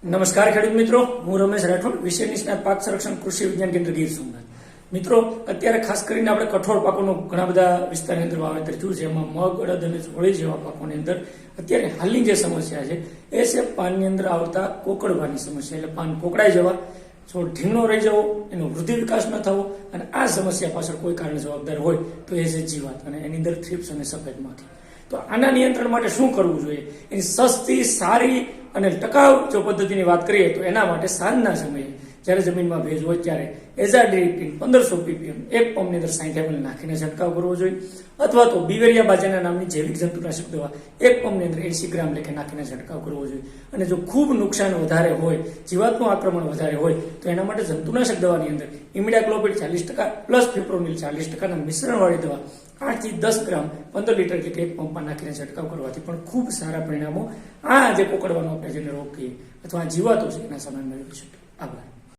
નમસ્કાર ખેડૂત મિત્રો, હું રમેશ રાઠોડ, વિષય નિષ્ણાત પાક સંરક્ષણ કૃષિ વિજ્ઞાન કેન્દ્ર ગીર સોમનાથ. મિત્રો, અત્યારે ખાસ કરીને આપણે કઠોળ પાકોનું ઘણા બધા વિસ્તારની અંદર વાવેતર થયું છે. એમાં મગ, અડદ અને ચોળી જેવા પાકોની અંદર અત્યારે હાલની જે સમસ્યા છે એ છે પાનની અંદર આવતા કોકડવાની સમસ્યા. એટલે પાન કોકડાઈ જવા, છોડ ઢીંગનો રહી જવો, એનો વૃદ્ધિ વિકાસ ન થવો, અને આ સમસ્યા પાછળ કોઈ કારણ જવાબદાર હોય તો એ છે જીવાત, અને એની અંદર થ્રિપ્સ અને સફેદ માખી. તો આના નિયંત્રણ માટે શું કરવું જોઈએ? એની સસ્તી, સારી અને ટકાઉ જો પદ્ધતિની વાત કરીએ તો એના માટે સાંજના સમયે જ્યારે જમીનમાં ભેજ હોય ત્યારે એઝાડિરેક્ટિન 1500 ppm એક પંપની અંદર 60 ml નાખીને છંટકાવ કરવો જોઈએ, અથવા તો બિવેરિયા બાજેના નામની જૈવિક જંતુનાશક દવા એક પંપની અંદર 80 ગ્રામ લેખે નાખીને છંટકાવ કરવો જોઈએ. અને જો ખૂબ નુકસાન વધારે હોય, જીવાતનું આક્રમણ વધારે હોય તો એના માટે જંતુનાશક દવાની અંદર ઇમિડાક્લોપિડ 40% પ્લસ ફિપ્રોનિલ 40% ના મિશ્રણવાળી દવા 8 થી 10 ગ્રામ 15 લીટર કે એક પંપમાં નાખીને છંટકાવ કરવાથી પણ ખૂબ સારા પરિણામો આ જે કોકડવાનો આપણે જેને રોગ કહીએ અથવા જીવાતો છે એના સામે મેળવી શકીએ. આભાર.